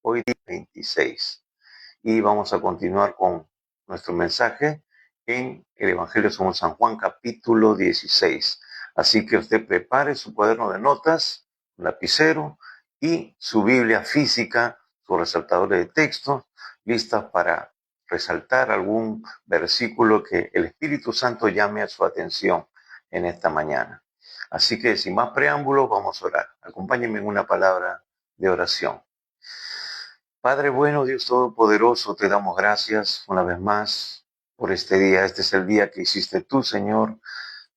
hoy día 26. Y vamos a continuar con nuestro mensaje en el Evangelio según San Juan, capítulo 16. Así que usted prepare su cuaderno de notas, un lapicero y su Biblia física, sus resaltadores de texto, listas para resaltar algún versículo que el Espíritu Santo llame a su atención en esta mañana. Así que sin más preámbulos, vamos a orar. Acompáñenme en una palabra de oración. Padre bueno, Dios Todopoderoso, te damos gracias una vez más por este día. Este es el día que hiciste tú, Señor,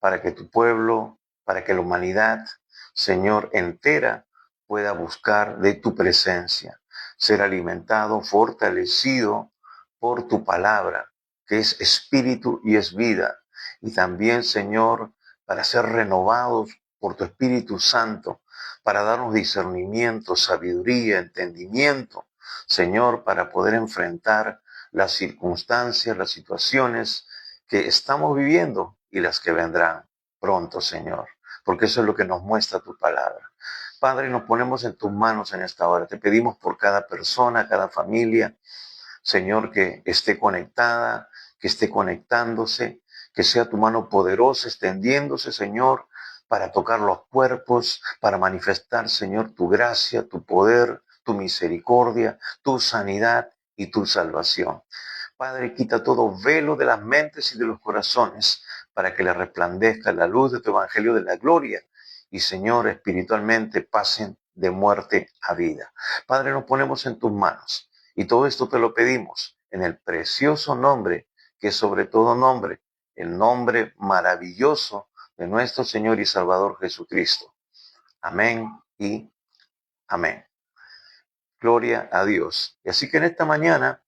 para que tu pueblo, para que la humanidad, Señor, entera pueda buscar de tu presencia, ser alimentado, fortalecido por tu palabra, que es espíritu y es vida. Y también, Señor, para ser renovados por tu Espíritu Santo, para darnos discernimiento, sabiduría, entendimiento, Señor, para poder enfrentar las circunstancias, las situaciones que estamos viviendo y las que vendrán pronto, Señor, porque eso es lo que nos muestra tu palabra. Padre, nos ponemos en tus manos en esta hora. Te pedimos por cada persona, cada familia, Señor, que esté conectada, que esté conectándose, que sea tu mano poderosa extendiéndose, Señor, para tocar los cuerpos, para manifestar, Señor, tu gracia, tu poder, tu misericordia, tu sanidad y tu salvación. Padre, quita todo velo de las mentes y de los corazones para que le resplandezca la luz de tu evangelio de la gloria y, Señor, espiritualmente pasen de muerte a vida. Padre, nos ponemos en tus manos y todo esto te lo pedimos en el precioso nombre que es sobre todo nombre, el nombre maravilloso de nuestro Señor y Salvador Jesucristo. Amén y amén. Gloria a Dios. Y así que en esta mañana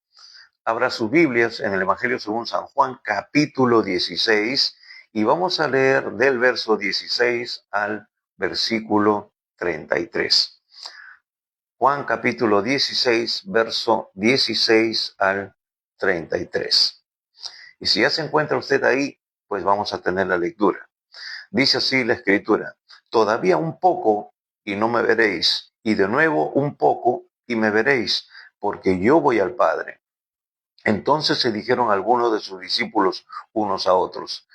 abra sus Biblias en el Evangelio según San Juan, capítulo 16, y vamos a leer del verso 16 al versículo 33. Juan, capítulo 16, verso 16 al 33. Y si ya se encuentra usted ahí, pues vamos a tener la lectura. Dice así la Escritura: todavía un poco y no me veréis, y de nuevo un poco y me veréis, porque yo voy al Padre. Entonces se dijeron algunos de sus discípulos unos a otros: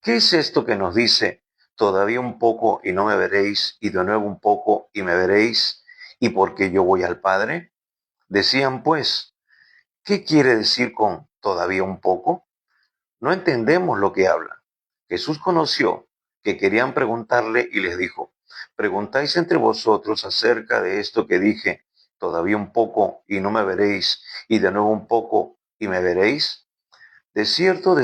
¿qué es esto que nos dice, todavía un poco y no me veréis, y de nuevo un poco y me veréis, y porque yo voy al Padre? Decían pues: ¿qué quiere decir con todavía un poco? No entendemos lo que habla. Jesús conoció que querían preguntarle y les dijo: ¿preguntáis entre vosotros acerca de esto que dije, todavía un poco y no me veréis, y de nuevo un poco y me veréis? De cierto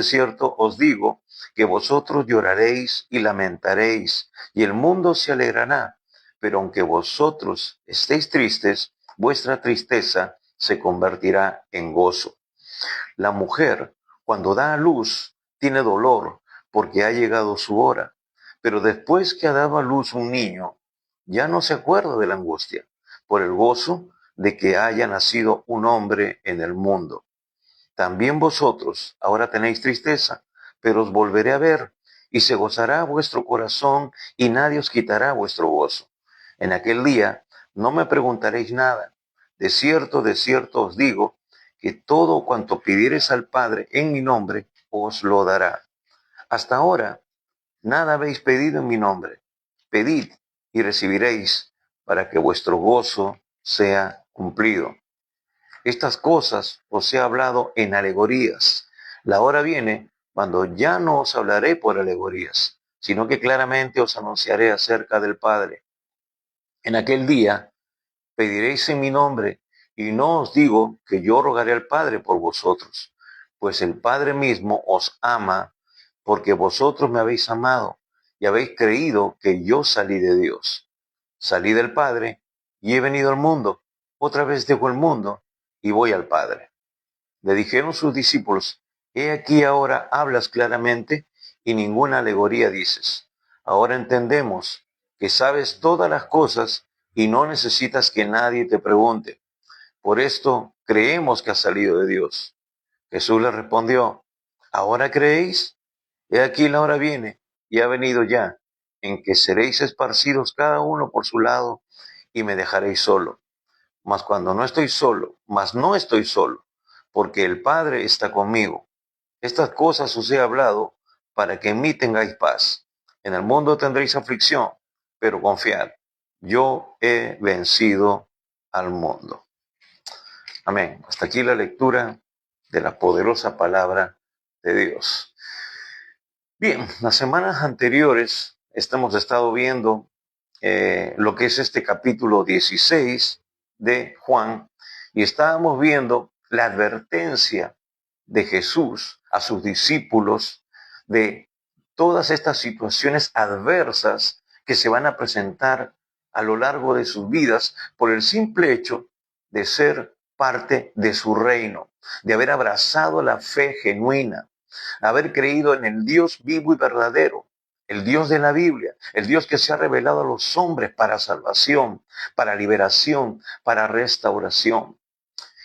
os digo que vosotros lloraréis y lamentaréis, y el mundo se alegrará. Pero aunque vosotros estéis tristes, vuestra tristeza se convertirá en gozo. La mujer, cuando da a luz, tiene dolor porque ha llegado su hora. Pero después que ha dado a luz un niño, ya no se acuerda de la angustia, por el gozo de que haya nacido un hombre en el mundo. También vosotros ahora tenéis tristeza, pero os volveré a ver, y se gozará vuestro corazón, y nadie os quitará vuestro gozo. En aquel día no me preguntaréis nada. De cierto os digo, que todo cuanto pidiereis al Padre en mi nombre, os lo dará. Hasta ahora nada habéis pedido en mi nombre. Pedid y recibiréis, para que vuestro gozo sea cumplido. Estas cosas os he hablado en alegorías. La hora viene cuando ya no os hablaré por alegorías, sino que claramente os anunciaré acerca del Padre. En aquel día pediréis en mi nombre, y no os digo que yo rogaré al Padre por vosotros, pues el Padre mismo os ama, porque vosotros me habéis amado y habéis creído que yo salí de Dios. Salí del Padre y he venido al mundo. Otra vez dejo el mundo y voy al Padre. Le dijeron sus discípulos: he aquí ahora hablas claramente y ninguna alegoría dices. Ahora entendemos que sabes todas las cosas y no necesitas que nadie te pregunte. Por esto creemos que has salido de Dios. Jesús le respondió: ¿ahora creéis? He aquí la hora viene y ha venido ya, en que seréis esparcidos cada uno por su lado y me dejaréis solo. mas cuando no estoy solo, mas no estoy solo, porque el Padre está conmigo. Estas cosas os he hablado para que en mí tengáis paz. En el mundo tendréis aflicción, pero confiad, yo he vencido al mundo. Amén. Hasta aquí la lectura de la poderosa palabra de Dios. Bien, las semanas anteriores hemos estado viendo lo que es este capítulo 16 de Juan y estábamos viendo la advertencia de Jesús a sus discípulos de todas estas situaciones adversas que se van a presentar a lo largo de sus vidas por el simple hecho de ser parte de su reino, de haber abrazado la fe genuina, haber creído en el Dios vivo y verdadero, el Dios de la Biblia, el Dios que se ha revelado a los hombres para salvación, para liberación, para restauración.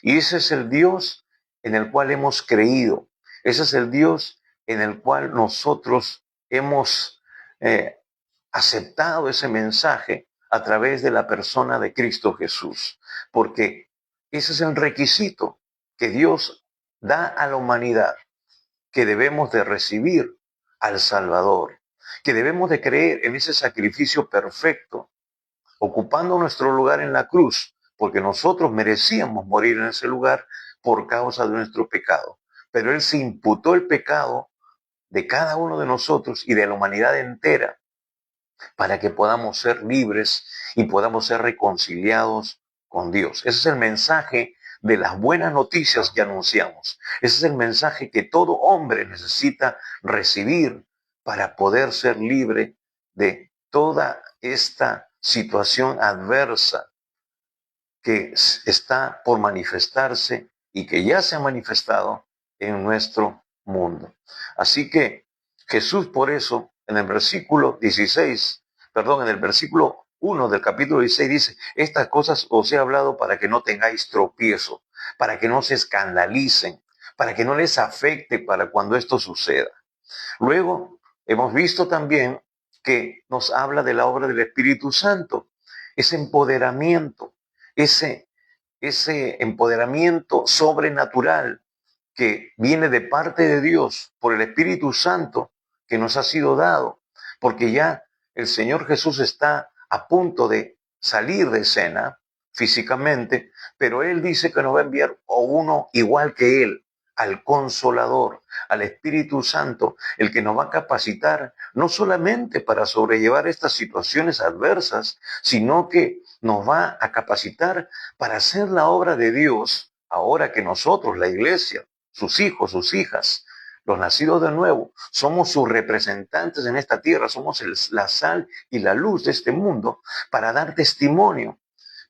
Y ese es el Dios en el cual hemos creído. Ese es el Dios en el cual nosotros hemos aceptado ese mensaje a través de la persona de Cristo Jesús. Porque ese es el requisito que Dios da a la humanidad, que debemos de recibir al Salvador, que debemos de creer en ese sacrificio perfecto, ocupando nuestro lugar en la cruz, porque nosotros merecíamos morir en ese lugar por causa de nuestro pecado. Pero Él se imputó el pecado de cada uno de nosotros y de la humanidad entera para que podamos ser libres y podamos ser reconciliados con Dios. Ese es el mensaje de las buenas noticias que anunciamos. Ese es el mensaje que todo hombre necesita recibir para poder ser libre de toda esta situación adversa que está por manifestarse y que ya se ha manifestado en nuestro mundo. Así que Jesús, por eso, en el versículo 16, en el versículo 1 del capítulo 16 dice: estas cosas os he hablado para que no tengáis tropiezo, para que no se escandalicen, para que no les afecte para cuando esto suceda. Luego, hemos visto también que nos habla de la obra del Espíritu Santo, ese empoderamiento, ese, ese empoderamiento sobrenatural que viene de parte de Dios por el Espíritu Santo que nos ha sido dado, porque ya el Señor Jesús está a punto de salir de escena físicamente, pero Él dice que nos va a enviar a uno igual que Él, al Consolador, al Espíritu Santo, el que nos va a capacitar no solamente para sobrellevar estas situaciones adversas, sino que nos va a capacitar para hacer la obra de Dios, ahora que nosotros, la iglesia, sus hijos, sus hijas, los nacidos de nuevo, somos sus representantes en esta tierra, somos la sal y la luz de este mundo para dar testimonio.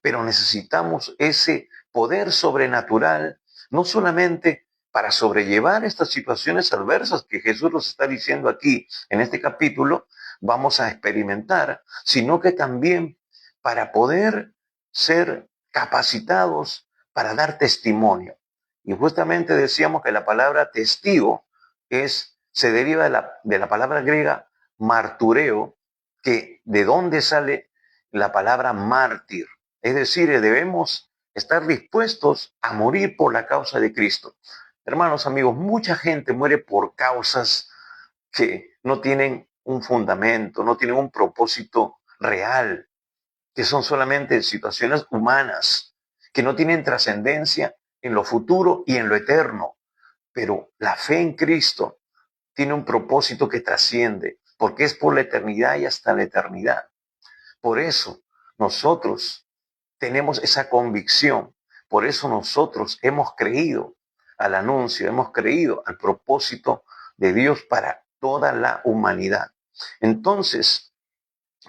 Pero necesitamos ese poder sobrenatural, no solamente para sobrellevar estas situaciones adversas que Jesús nos está diciendo aquí en este capítulo, vamos a experimentar, sino que también para poder ser capacitados para dar testimonio. Y justamente decíamos que la palabra testigo se deriva de la palabra griega martureo, que de dónde sale la palabra mártir. Es decir, debemos estar dispuestos a morir por la causa de Cristo. Hermanos, amigos, mucha gente muere por causas que no tienen un fundamento, no tienen un propósito real, que son solamente situaciones humanas, que no tienen trascendencia en lo futuro y en lo eterno. Pero la fe en Cristo tiene un propósito que trasciende, porque es por la eternidad y hasta la eternidad. Por eso nosotros tenemos esa convicción, por eso nosotros hemos creído al anuncio, hemos creído al propósito de Dios para toda la humanidad. Entonces,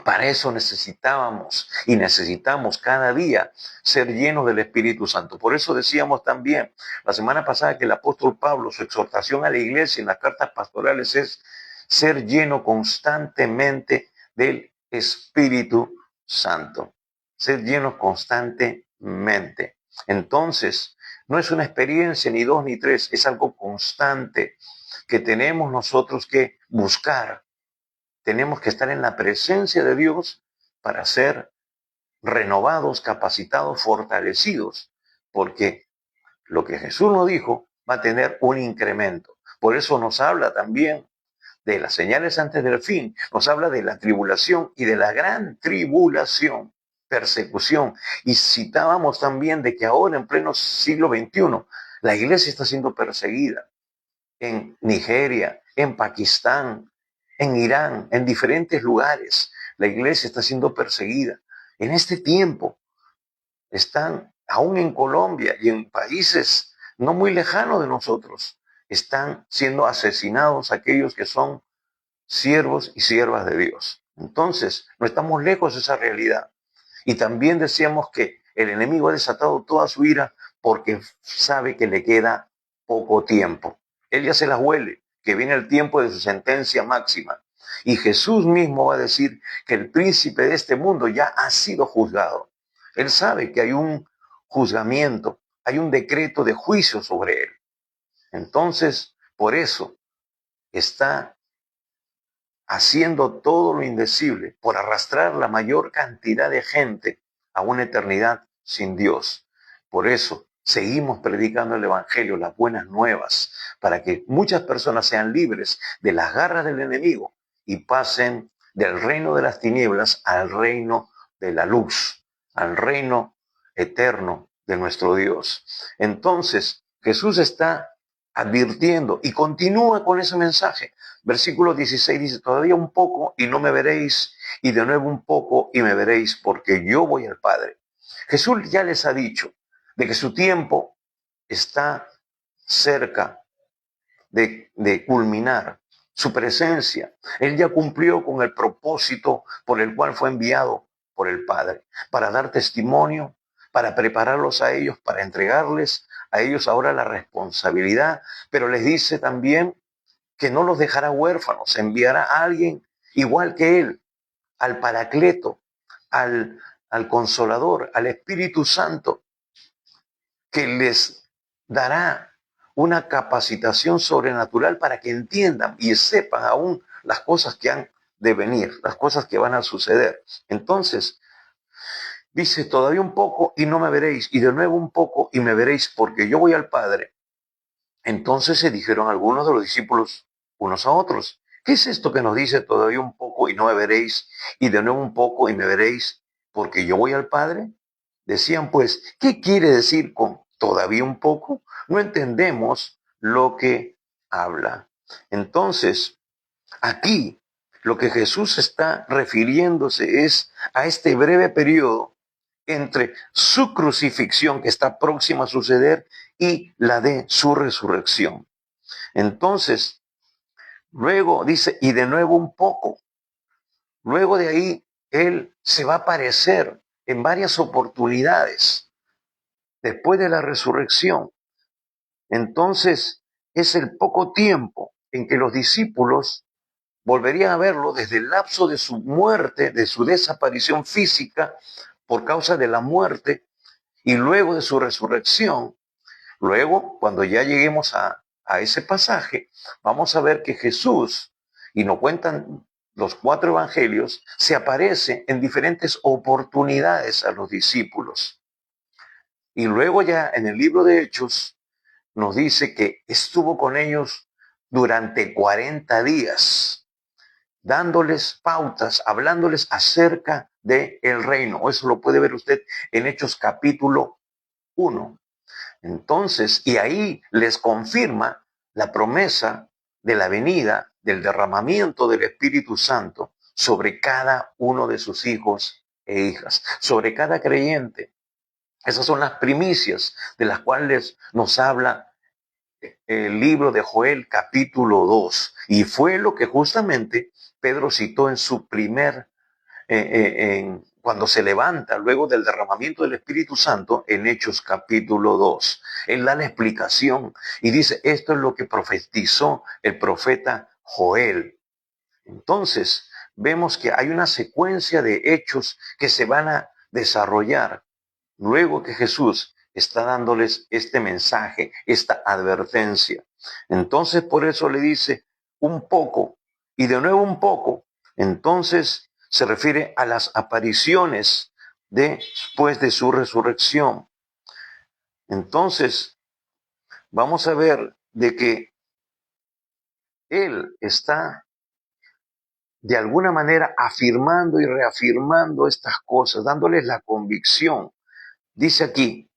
para eso necesitábamos y necesitamos cada día ser llenos del Espíritu Santo. Por eso decíamos también la semana pasada que el apóstol Pablo, su exhortación a la iglesia en las cartas pastorales es ser lleno constantemente del Espíritu Santo. Ser lleno constantemente. Entonces, no es una experiencia ni dos ni tres, es algo constante que tenemos nosotros que buscar. Tenemos que estar en la presencia de Dios para ser renovados, capacitados, fortalecidos, porque lo que Jesús nos dijo va a tener un incremento. Por eso nos habla también de las señales antes del fin, nos habla de la tribulación y de la gran tribulación, persecución. Y citábamos también de que ahora en pleno siglo XXI, la iglesia está siendo perseguida en Nigeria, en Pakistán, en Irán, en diferentes lugares. La iglesia está siendo perseguida. En este tiempo están, aún en Colombia y en países no muy lejanos de nosotros, están siendo asesinados aquellos que son siervos y siervas de Dios. Entonces, no estamos lejos de esa realidad. Y también decíamos que el enemigo ha desatado toda su ira porque sabe que le queda poco tiempo. Él ya se las huele, que viene el tiempo de su sentencia máxima. Y Jesús mismo va a decir que el príncipe de este mundo ya ha sido juzgado. Él sabe que hay un juzgamiento, hay un decreto de juicio sobre él. Entonces, por eso está haciendo todo lo indecible por arrastrar la mayor cantidad de gente a una eternidad sin Dios. Por eso seguimos predicando el Evangelio, las buenas nuevas, para que muchas personas sean libres de las garras del enemigo y pasen del reino de las tinieblas al reino de la luz, al reino eterno de nuestro Dios. Entonces, Jesús está advirtiendo y continúa con ese mensaje. Versículo 16 dice, todavía un poco y no me veréis, y de nuevo un poco y me veréis, porque yo voy al Padre. Jesús ya les ha dicho de que su tiempo está cerca de culminar, su presencia. Él ya cumplió con el propósito por el cual fue enviado por el Padre, para dar testimonio, para prepararlos a ellos, para entregarles a ellos ahora la responsabilidad, pero les dice también que no los dejará huérfanos, enviará a alguien igual que él, al Paracleto, al Consolador, al Espíritu Santo, que les dará una capacitación sobrenatural para que entiendan y sepan aún las cosas que han de venir, las cosas que van a suceder. Entonces, dice, todavía un poco y no me veréis, y de nuevo un poco y me veréis, porque yo voy al Padre. Entonces se dijeron algunos de los discípulos unos a otros, ¿qué es esto que nos dice todavía un poco y no me veréis, y de nuevo un poco y me veréis, porque yo voy al Padre? Decían pues, ¿qué quiere decir con todavía un poco? No entendemos lo que habla. Entonces, aquí lo que Jesús está refiriéndose es a este breve periodo entre su crucifixión, que está próxima a suceder, y la de su resurrección. Entonces, luego dice, y de nuevo un poco. Luego de ahí, Él se va a aparecer en varias oportunidades después de la resurrección. Entonces, es el poco tiempo en que los discípulos volverían a verlo desde el lapso de su muerte, de su desaparición física por causa de la muerte, y luego de su resurrección. Luego, cuando ya lleguemos a ese pasaje, vamos a ver que Jesús, y nos cuentan los 4 evangelios, se aparece en diferentes oportunidades a los discípulos. Y luego ya en el libro de Hechos nos dice que estuvo con ellos durante 40 días, dándoles pautas, hablándoles acerca del reino. Eso lo puede ver usted en Hechos capítulo 1. Entonces, y ahí les confirma la promesa de la venida, del derramamiento del Espíritu Santo sobre cada uno de sus hijos e hijas, sobre cada creyente. Esas son las primicias de las cuales nos habla el libro de Joel capítulo 2. Y fue lo que justamente Pedro citó en su primer cuando se levanta luego del derramamiento del Espíritu Santo en Hechos capítulo 2. Él da la explicación y dice, esto es lo que profetizó el profeta Joel. Entonces, vemos que hay una secuencia de hechos que se van a desarrollar luego que Jesús está dándoles este mensaje, esta advertencia. Entonces, por eso le dice un poco y de nuevo un poco. Entonces, se refiere a las apariciones después de su resurrección. Entonces, vamos a ver de que Él está de alguna manera afirmando y reafirmando estas cosas, dándoles la convicción. Dice aquí,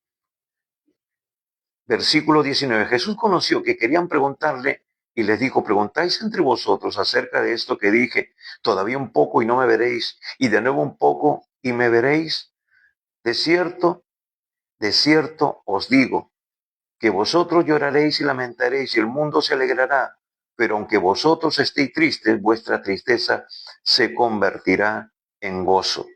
versículo 19, Jesús conoció que querían preguntarle y les dijo, preguntáis entre vosotros acerca de esto que dije, todavía un poco y no me veréis, y de nuevo un poco y me veréis. De cierto os digo, que vosotros lloraréis y lamentaréis y el mundo se alegrará, pero aunque vosotros estéis tristes, vuestra tristeza se convertirá en gozo.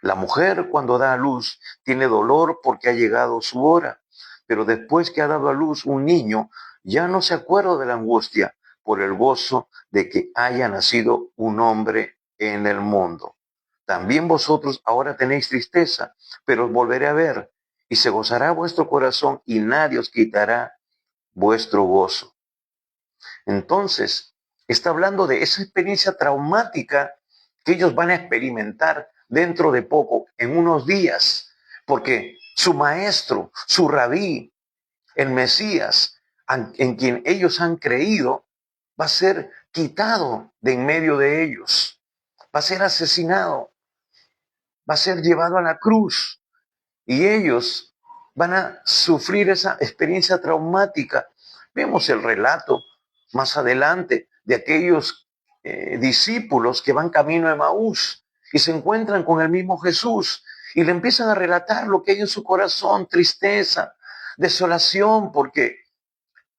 La mujer cuando da a luz tiene dolor porque ha llegado su hora, pero después que ha dado a luz un niño, ya no se acuerda de la angustia por el gozo de que haya nacido un hombre en el mundo. También vosotros ahora tenéis tristeza, pero os volveré a ver y se gozará vuestro corazón y nadie os quitará vuestro gozo. Entonces, está hablando de esa experiencia traumática que ellos van a experimentar dentro de poco, en unos días, porque su maestro, su rabí, el Mesías, en quien ellos han creído, va a ser quitado de en medio de ellos, va a ser asesinado, va a ser llevado a la cruz y ellos van a sufrir esa experiencia traumática. Vemos el relato más adelante de aquellos discípulos que van camino a Emaús y se encuentran con el mismo Jesús y le empiezan a relatar lo que hay en su corazón, tristeza, desolación, porque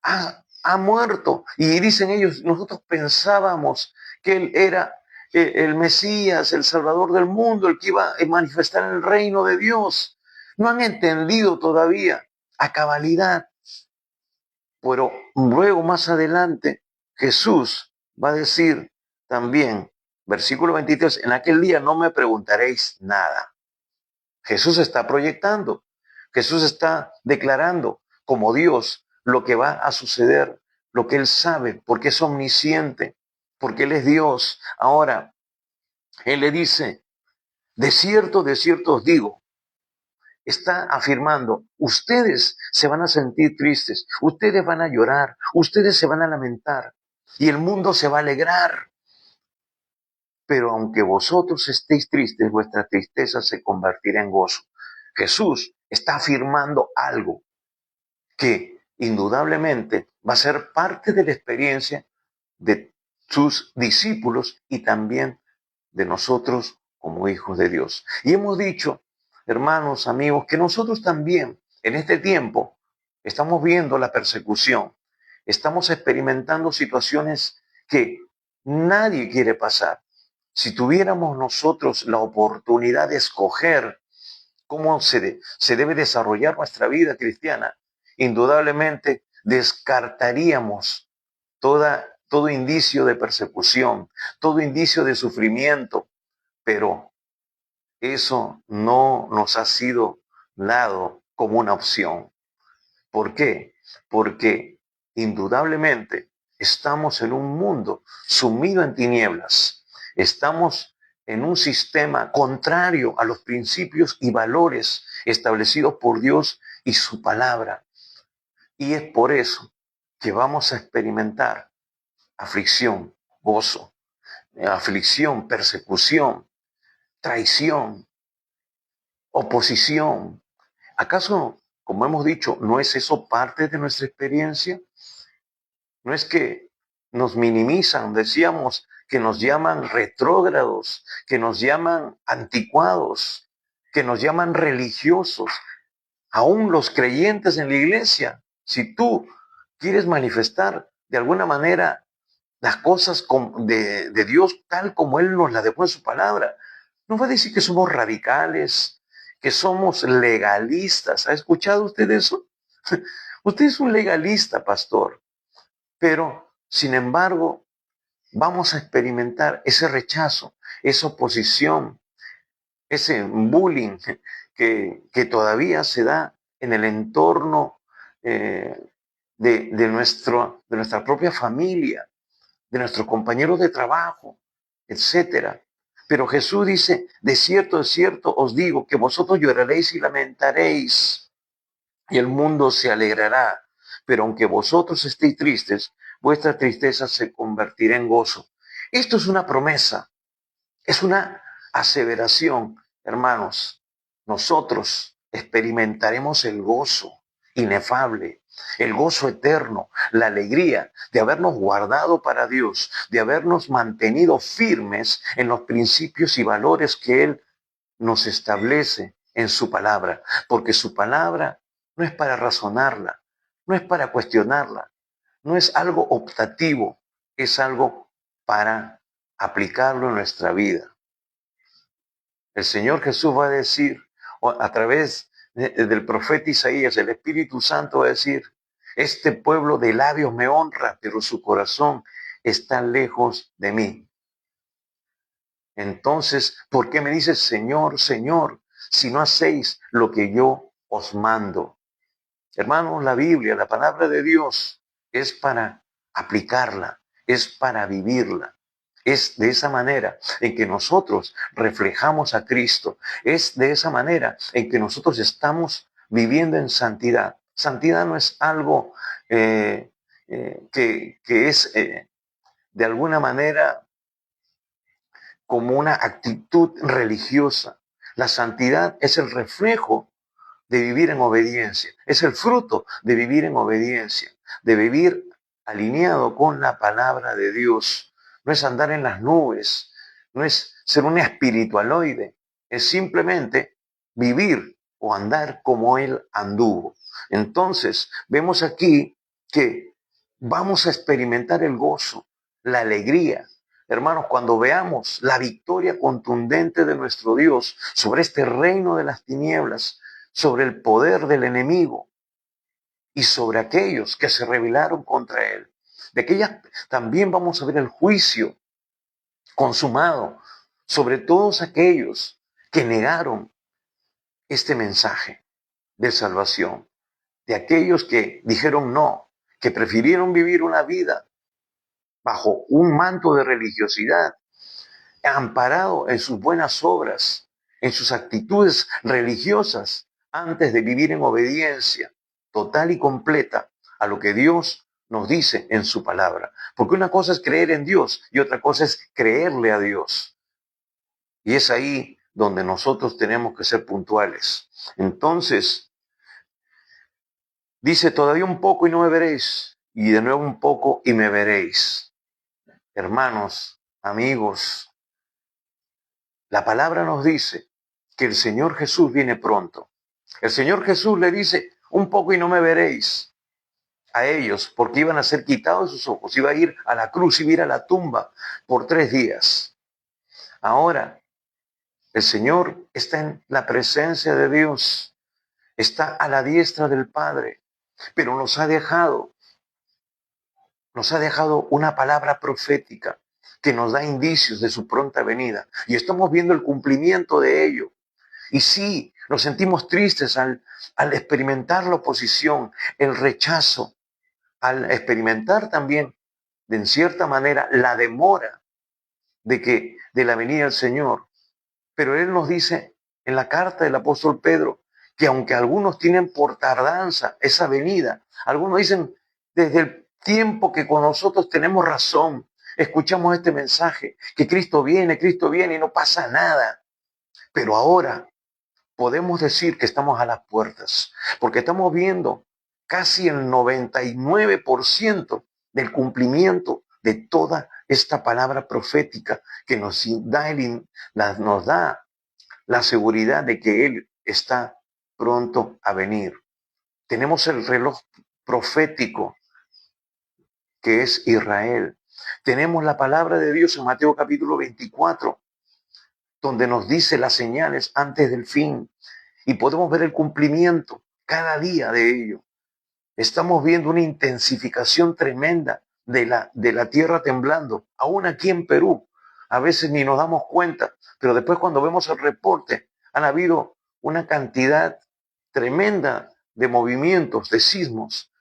ha muerto. Y dicen ellos, nosotros pensábamos que Él era el Mesías, el Salvador del mundo, el que iba a manifestar el reino de Dios. No han entendido todavía a cabalidad. Pero luego, más adelante, Jesús va a decir también, versículo 23, en aquel día no me preguntaréis nada. Jesús está proyectando, Jesús está declarando como Dios lo que va a suceder, lo que Él sabe, porque es omnisciente, porque Él es Dios. Ahora, Él le dice, de cierto os digo, está afirmando, ustedes se van a sentir tristes, ustedes van a llorar, ustedes se van a lamentar y el mundo se va a alegrar. Pero aunque vosotros estéis tristes, vuestra tristeza se convertirá en gozo. Jesús está afirmando algo que indudablemente va a ser parte de la experiencia de sus discípulos y también de nosotros como hijos de Dios. Y hemos dicho, hermanos, amigos, que nosotros también en este tiempo estamos viendo la persecución, estamos experimentando situaciones que nadie quiere pasar. Si tuviéramos nosotros la oportunidad de escoger cómo se debe desarrollar nuestra vida cristiana, indudablemente descartaríamos todo indicio de persecución, todo indicio de sufrimiento, pero eso no nos ha sido dado como una opción. ¿Por qué? Porque indudablemente estamos en un mundo sumido en tinieblas. Estamos en un sistema contrario a los principios y valores establecidos por Dios y su palabra. Y es por eso que vamos a experimentar aflicción, gozo, aflicción, persecución, traición, oposición. ¿Acaso, como hemos dicho, no es eso parte de nuestra experiencia? No es que nos minimizan, decíamos que nos llaman retrógrados, que nos llaman anticuados, que nos llaman religiosos, aún los creyentes en la iglesia. Si tú quieres manifestar de alguna manera las cosas de Dios tal como Él nos las dejó en su palabra, no va a decir que somos radicales, que somos legalistas. ¿Ha escuchado usted eso? Usted es un legalista, pastor. Pero, sin embargo, vamos a experimentar ese rechazo, esa oposición, ese bullying que todavía se da en el entorno de nuestra propia familia, de nuestros compañeros de trabajo, etcétera. Pero Jesús dice, de cierto os digo que vosotros lloraréis y lamentaréis, y el mundo se alegrará. Pero aunque vosotros estéis tristes, vuestra tristeza se convertirá en gozo. Esto es una promesa, es una aseveración, hermanos. Nosotros experimentaremos el gozo inefable, el gozo eterno, la alegría de habernos guardado para Dios, de habernos mantenido firmes en los principios y valores que Él nos establece en su palabra, porque su palabra no es para razonarla, no es para cuestionarla, no es algo optativo, es algo para aplicarlo en nuestra vida. El Señor Jesús va a decir, a través del profeta Isaías, el Espíritu Santo va a decir, este pueblo de labios me honra, pero su corazón está lejos de mí. Entonces, ¿por qué me dices, Señor, Señor, si no hacéis lo que yo os mando? Hermanos, la Biblia, la palabra de Dios, es para aplicarla, es para vivirla. Es de esa manera en que nosotros reflejamos a Cristo. Es de esa manera en que nosotros estamos viviendo en santidad. Santidad no es algo que es de alguna manera como una actitud religiosa. La santidad es el reflejo de vivir en obediencia, es el fruto de vivir en obediencia, de vivir alineado con la palabra de Dios. No es andar en las nubes, no es ser un espiritualoide, es simplemente vivir o andar como Él anduvo. Entonces, vemos aquí que vamos a experimentar el gozo, la alegría. Hermanos, cuando veamos la victoria contundente de nuestro Dios sobre este reino de las tinieblas, sobre el poder del enemigo y sobre aquellos que se rebelaron contra él, de aquellas también vamos a ver el juicio consumado sobre todos aquellos que negaron este mensaje de salvación, de aquellos que dijeron no, que prefirieron vivir una vida bajo un manto de religiosidad, amparado en sus buenas obras, en sus actitudes religiosas, antes de vivir en obediencia total y completa a lo que Dios nos dice en su palabra. Porque una cosa es creer en Dios y otra cosa es creerle a Dios. Y es ahí donde nosotros tenemos que ser puntuales. Entonces, dice, todavía un poco y no me veréis, y de nuevo un poco y me veréis. Hermanos, amigos, la palabra nos dice que el Señor Jesús viene pronto. El Señor Jesús le dice, un poco y no me veréis a ellos, porque iban a ser quitados sus ojos, iba a ir a la cruz, iba a ir a la tumba por 3 días. Ahora, el Señor está en la presencia de Dios, está a la diestra del Padre, pero nos ha dejado una palabra profética que nos da indicios de su pronta venida. Y estamos viendo el cumplimiento de ello. Y sí, nos sentimos tristes al experimentar la oposición, el rechazo, al experimentar también, de en cierta manera, la demora de la venida del Señor. Pero Él nos dice en la carta del apóstol Pedro que aunque algunos tienen por tardanza esa venida, algunos dicen desde el tiempo que con nosotros tenemos razón, escuchamos este mensaje, que Cristo viene y no pasa nada. Pero ahora podemos decir que estamos a las puertas, porque estamos viendo casi el 99% del cumplimiento de toda esta palabra profética que nos da la seguridad de que Él está pronto a venir. Tenemos el reloj profético que es Israel. Tenemos la palabra de Dios en Mateo capítulo 24, donde nos dice las señales antes del fin. Y podemos ver el cumplimiento cada día de ello. Estamos viendo una intensificación tremenda de la tierra temblando, aún aquí en Perú. A veces ni nos damos cuenta, pero después cuando vemos el reporte, han habido una cantidad tremenda de movimientos, de sismos,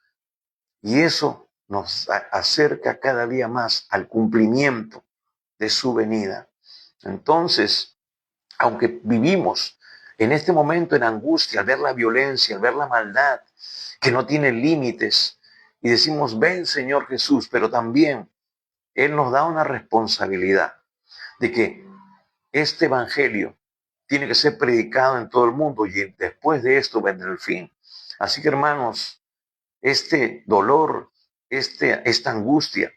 y eso nos acerca cada día más al cumplimiento de su venida. Entonces, aunque vivimos en este momento en angustia, al ver la violencia, al ver la maldad, que no tiene límites, y decimos, ven Señor Jesús, pero también Él nos da una responsabilidad de que este evangelio tiene que ser predicado en todo el mundo y después de esto vendrá el fin. Así que hermanos, este dolor, esta angustia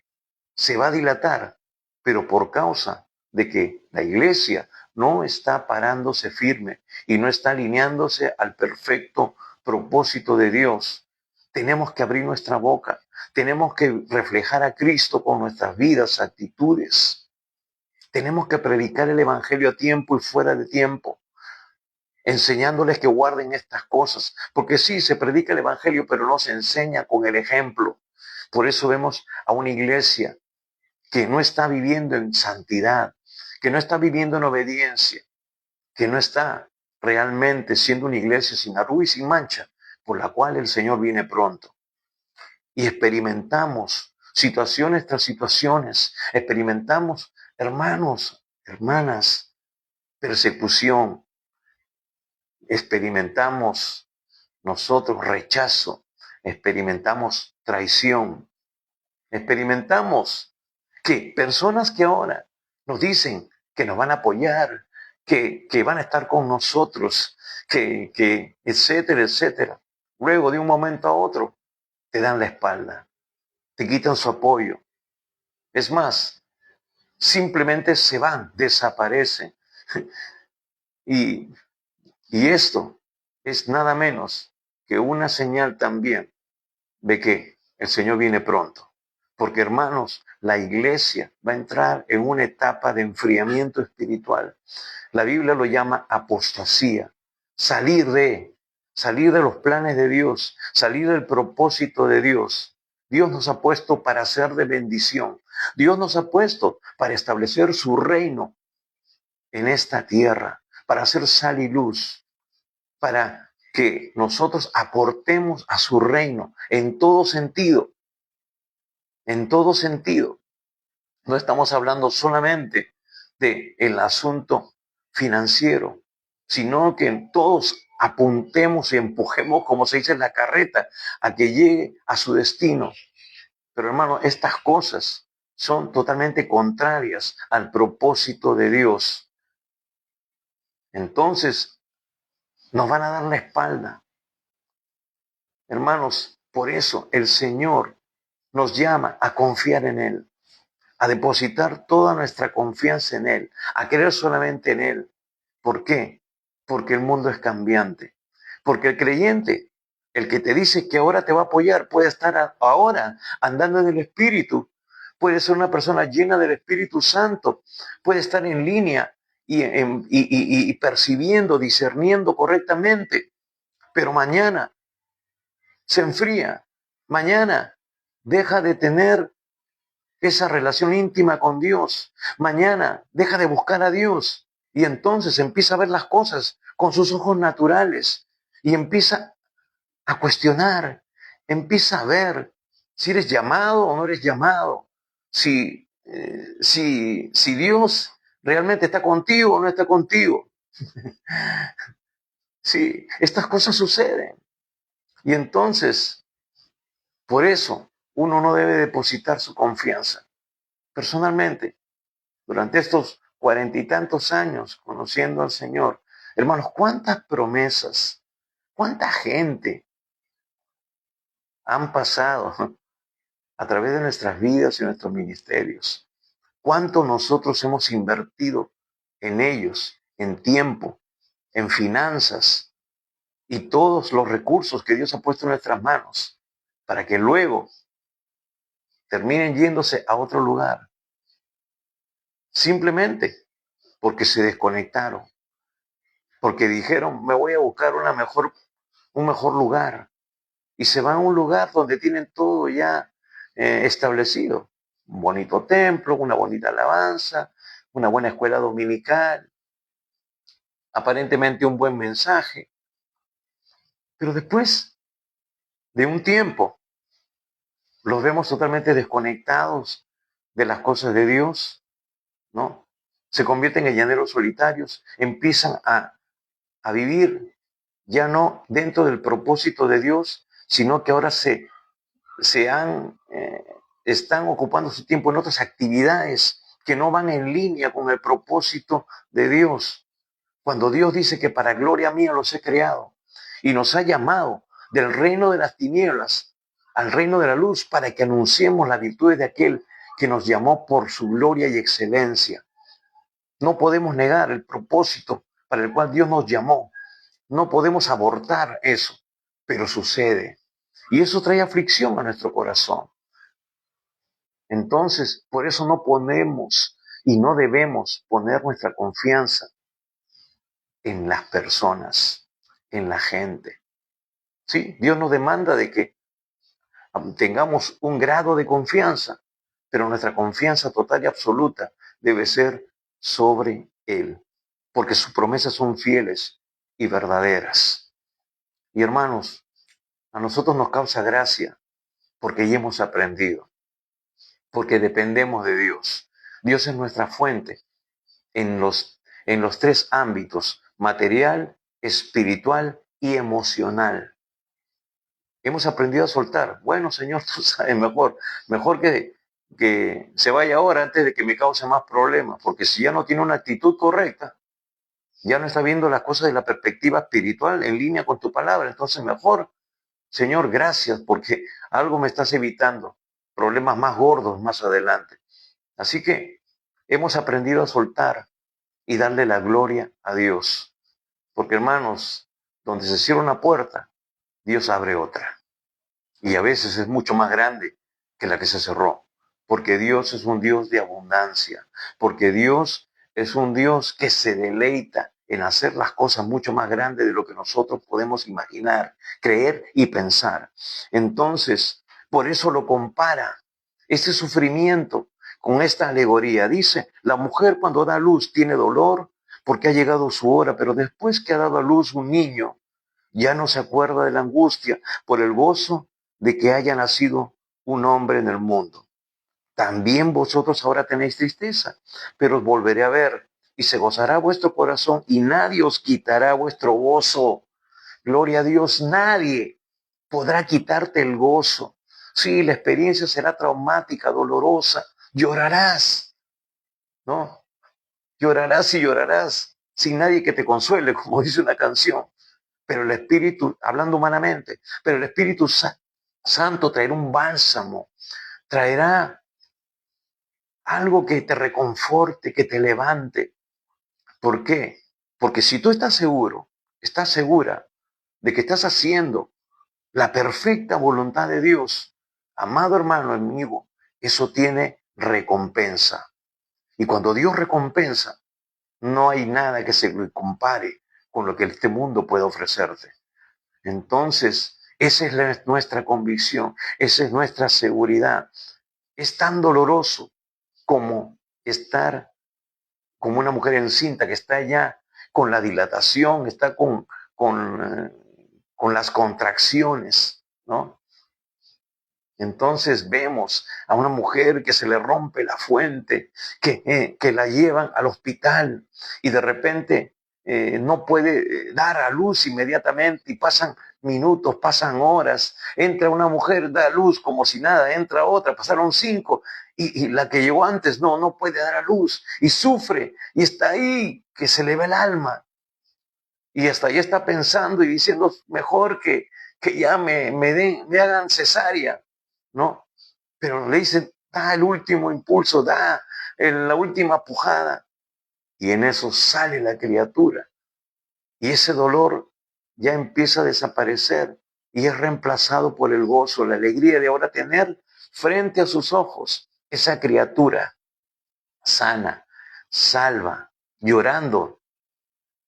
se va a dilatar, pero por causa de que la iglesia no está parándose firme y no está alineándose al perfecto propósito de Dios. Tenemos que abrir nuestra boca, tenemos que reflejar a Cristo con nuestras vidas, actitudes. Tenemos que predicar el evangelio a tiempo y fuera de tiempo, enseñándoles que guarden estas cosas, porque sí, se predica el evangelio, pero no se enseña con el ejemplo. Por eso vemos a una iglesia que no está viviendo en santidad, que no está viviendo en obediencia, que no está realmente siendo una iglesia sin arruga y sin mancha, por la cual el Señor viene pronto. Y experimentamos situaciones tras situaciones, experimentamos, hermanos, hermanas, persecución, experimentamos nosotros rechazo, experimentamos traición, experimentamos que personas que ahora nos dicen que nos van a apoyar, que van a estar con nosotros, que etcétera, etcétera. Luego de un momento a otro te dan la espalda, te quitan su apoyo. Es más, simplemente se van, desaparecen. Y, y esto es nada menos que una señal también de que el Señor viene pronto. Porque hermanos, la iglesia va a entrar en una etapa de enfriamiento espiritual. La Biblia lo llama apostasía. Salir de los planes de Dios, salir del propósito de Dios. Dios nos ha puesto para ser de bendición. Dios nos ha puesto para establecer su reino en esta tierra, para hacer sal y luz, para que nosotros aportemos a su reino en todo sentido, en todo sentido. No estamos hablando solamente del asunto financiero, sino que todos apuntemos y empujemos, como se dice en la carreta, a que llegue a su destino. Pero hermano, estas cosas son totalmente contrarias al propósito de Dios. Entonces, nos van a dar la espalda. Hermanos, por eso el Señor nos llama a confiar en Él, a depositar toda nuestra confianza en Él, a creer solamente en Él. ¿Por qué? Porque el mundo es cambiante. Porque el creyente, el que te dice que ahora te va a apoyar, puede estar ahora andando en el Espíritu, puede ser una persona llena del Espíritu Santo, puede estar en línea y percibiendo, discerniendo correctamente, pero mañana se enfría, mañana deja de tener esa relación íntima con Dios, mañana deja de buscar a Dios y entonces empieza a ver las cosas con sus ojos naturales y empieza a cuestionar, empieza a ver si eres llamado o no eres llamado, si Dios realmente está contigo o no está contigo. Sí, estas cosas suceden. Y entonces, por eso, uno no debe depositar su confianza. Personalmente, durante estos 40 y tantos años conociendo al Señor, hermanos, cuántas promesas, cuánta gente han pasado a través de nuestras vidas y nuestros ministerios. Cuánto nosotros hemos invertido en ellos, en tiempo, en finanzas y todos los recursos que Dios ha puesto en nuestras manos para que luego terminen yéndose a otro lugar. Simplemente porque se desconectaron, porque dijeron, me voy a buscar un mejor lugar. Y se van a un lugar donde tienen todo ya establecido. Un bonito templo, una bonita alabanza, una buena escuela dominical, aparentemente un buen mensaje. Pero después de un tiempo, los vemos totalmente desconectados de las cosas de Dios, ¿no? se convierten en llaneros solitarios, empiezan a vivir ya no dentro del propósito de Dios, sino que ahora están ocupando su tiempo en otras actividades que no van en línea con el propósito de Dios. Cuando Dios dice que para gloria mía los he creado y nos ha llamado del reino de las tinieblas al reino de la luz para que anunciemos las virtudes de aquel que nos llamó por su gloria y excelencia. No podemos negar el propósito para el cual Dios nos llamó. No podemos abortar eso, pero sucede. Y eso trae aflicción a nuestro corazón. Entonces, por eso no ponemos y no debemos poner nuestra confianza en las personas, en la gente. Sí, Dios nos demanda de que tengamos un grado de confianza, pero nuestra confianza total y absoluta debe ser sobre Él, porque sus promesas son fieles y verdaderas. Y hermanos, a nosotros nos causa gracia porque ya hemos aprendido, porque dependemos de Dios. Dios es nuestra fuente en los tres ámbitos: material, espiritual y emocional. Hemos aprendido a soltar. Bueno, Señor, tú sabes mejor que se vaya ahora antes de que me cause más problemas, porque si ya no tiene una actitud correcta, ya no está viendo las cosas de la perspectiva espiritual en línea con tu palabra, entonces mejor, Señor, gracias, porque algo me estás evitando, problemas más gordos más adelante. Así que hemos aprendido a soltar y darle la gloria a Dios, porque hermanos, donde se cierra una puerta, Dios abre otra. Y a veces es mucho más grande que la que se cerró, porque Dios es un Dios de abundancia, porque Dios es un Dios que se deleita en hacer las cosas mucho más grandes de lo que nosotros podemos imaginar, creer y pensar. Entonces, por eso lo compara, este sufrimiento con esta alegoría. Dice, la mujer cuando da luz tiene dolor porque ha llegado su hora, pero después que ha dado a luz un niño, ya no se acuerda de la angustia por el gozo de que haya nacido un hombre en el mundo. También vosotros ahora tenéis tristeza, pero os volveré a ver y se gozará vuestro corazón y nadie os quitará vuestro gozo. Gloria a Dios, nadie podrá quitarte el gozo. Sí, la experiencia será traumática, dolorosa, llorarás, ¿no? Llorarás y llorarás sin nadie que te consuele, como dice una canción. Pero el Espíritu, hablando humanamente, pero el Espíritu Santo traerá un bálsamo, traerá algo que te reconforte, que te levante. ¿Por qué? Porque si tú estás seguro, estás segura de que estás haciendo la perfecta voluntad de Dios, amado hermano, amigo, eso tiene recompensa. Y cuando Dios recompensa, no hay nada que se compare con lo que este mundo puede ofrecerte. Entonces, esa es nuestra convicción, esa es nuestra seguridad. Es tan doloroso como estar como una mujer encinta que está ya con la dilatación, está con las contracciones, ¿no? Entonces vemos a una mujer que se le rompe la fuente, que la llevan al hospital y de repente no puede dar a luz inmediatamente y pasan minutos, pasan horas, entra una mujer, da a luz como si nada, entra otra, pasaron 5 y la que llegó antes no puede dar a luz y sufre y está ahí que se le va el alma y hasta ahí está pensando y diciendo mejor que ya me hagan cesárea, ¿no? Pero le dicen, da el último impulso, da la última pujada. Y en eso sale la criatura. Y ese dolor ya empieza a desaparecer y es reemplazado por el gozo, la alegría de ahora tener frente a sus ojos esa criatura sana, salva, llorando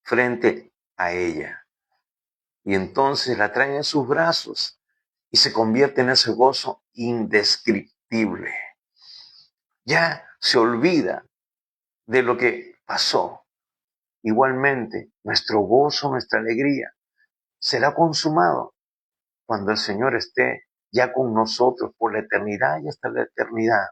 frente a ella. Y entonces la traen en sus brazos y se convierte en ese gozo indescriptible. Ya se olvida de lo que pasó. Igualmente, nuestro gozo, nuestra alegría será consumado cuando el Señor esté ya con nosotros por la eternidad y hasta la eternidad.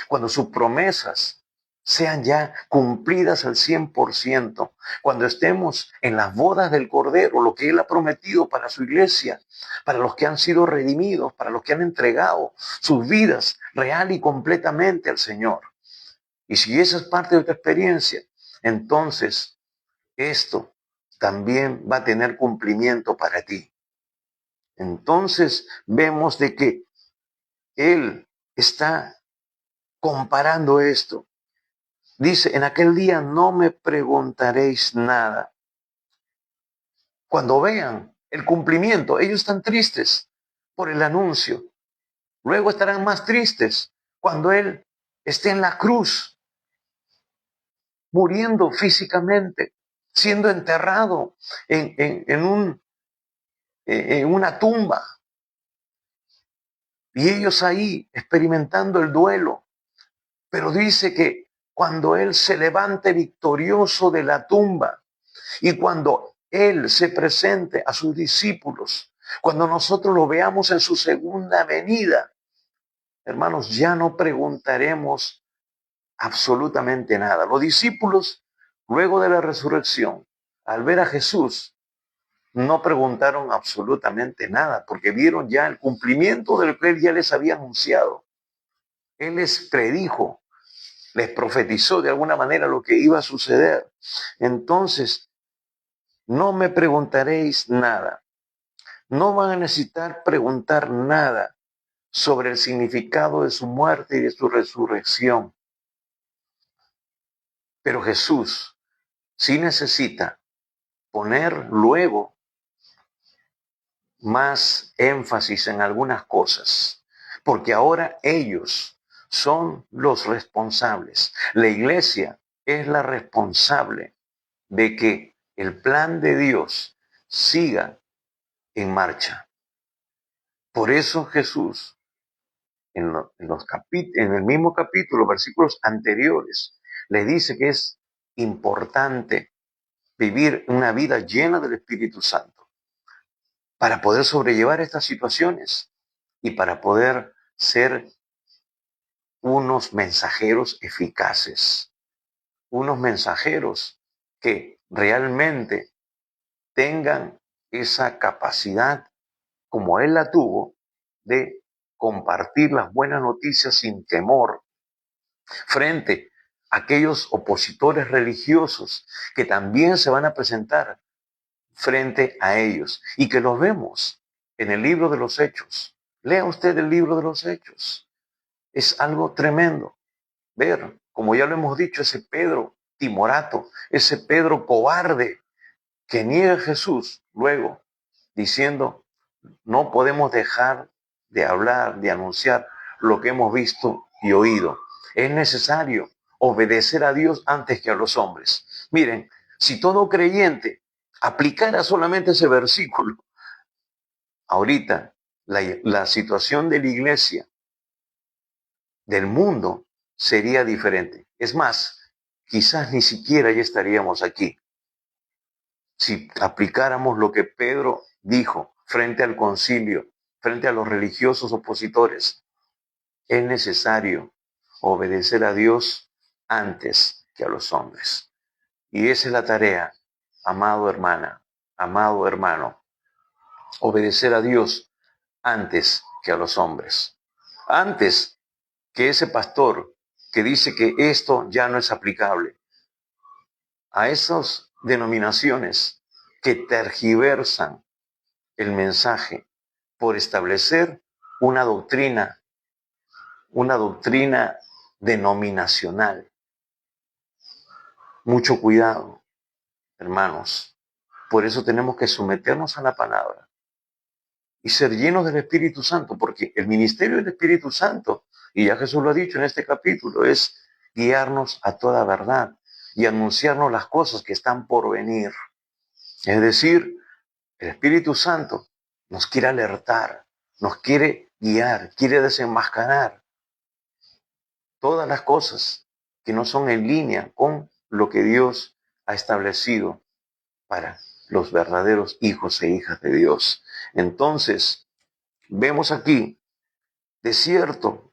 Cuando sus promesas sean ya cumplidas al 100%, cuando estemos en las bodas del Cordero, lo que Él ha prometido para su iglesia, para los que han sido redimidos, para los que han entregado sus vidas real y completamente al Señor. Y si esa es parte de tu experiencia, entonces esto también va a tener cumplimiento para ti. Entonces vemos de que Él está comparando esto. Dice, en aquel día no me preguntaréis nada. Cuando vean el cumplimiento, ellos están tristes por el anuncio. Luego estarán más tristes cuando Él esté en la cruz, muriendo físicamente, siendo enterrado en una tumba. Y ellos ahí experimentando el duelo. Pero dice que cuando Él se levante victorioso de la tumba y cuando Él se presente a sus discípulos, cuando nosotros lo veamos en su segunda venida, hermanos, ya no preguntaremos absolutamente nada. Los discípulos, luego de la resurrección, al ver a Jesús, no preguntaron absolutamente nada, porque vieron ya el cumplimiento del que Él ya les había anunciado. Él les predijo, les profetizó de alguna manera lo que iba a suceder. Entonces, no me preguntaréis nada. No van a necesitar preguntar nada sobre el significado de su muerte y de su resurrección. Pero Jesús sí necesita poner luego más énfasis en algunas cosas, porque ahora ellos son los responsables. La iglesia es la responsable de que el plan de Dios siga en marcha. Por eso Jesús, en el mismo capítulo, versículos anteriores, le dice que es importante vivir una vida llena del Espíritu Santo para poder sobrellevar estas situaciones y para poder ser unos mensajeros eficaces, unos mensajeros que realmente tengan esa capacidad, como Él la tuvo, de compartir las buenas noticias sin temor frente a aquellos opositores religiosos que también se van a presentar frente a ellos y que los vemos en el libro de los Hechos. Lea usted el libro de los Hechos. Es algo tremendo ver, como ya lo hemos dicho, ese Pedro timorato, ese Pedro cobarde que niega a Jesús luego diciendo, no podemos dejar de hablar, de anunciar lo que hemos visto y oído. Es necesario obedecer a Dios antes que a los hombres. Miren, si todo creyente aplicara solamente ese versículo, ahorita la situación de la iglesia, del mundo, sería diferente. Es más, quizás ni siquiera ya estaríamos aquí. Si aplicáramos lo que Pedro dijo frente al concilio, frente a los religiosos opositores, es necesario obedecer a Dios antes que a los hombres. Y esa es la tarea, amado hermana, amado hermano, obedecer a Dios antes que a los hombres. Antes que ese pastor que dice que esto ya no es aplicable, a esas denominaciones que tergiversan el mensaje por establecer una doctrina denominacional. Mucho cuidado, hermanos. Por eso tenemos que someternos a la palabra y ser llenos del Espíritu Santo, porque el ministerio del Espíritu Santo, y ya Jesús lo ha dicho en este capítulo, es guiarnos a toda verdad y anunciarnos las cosas que están por venir. Es decir, el Espíritu Santo nos quiere alertar, nos quiere guiar, quiere desenmascarar todas las cosas que no son en línea con lo que Dios ha establecido para los verdaderos hijos e hijas de Dios. Entonces, vemos aquí, de cierto,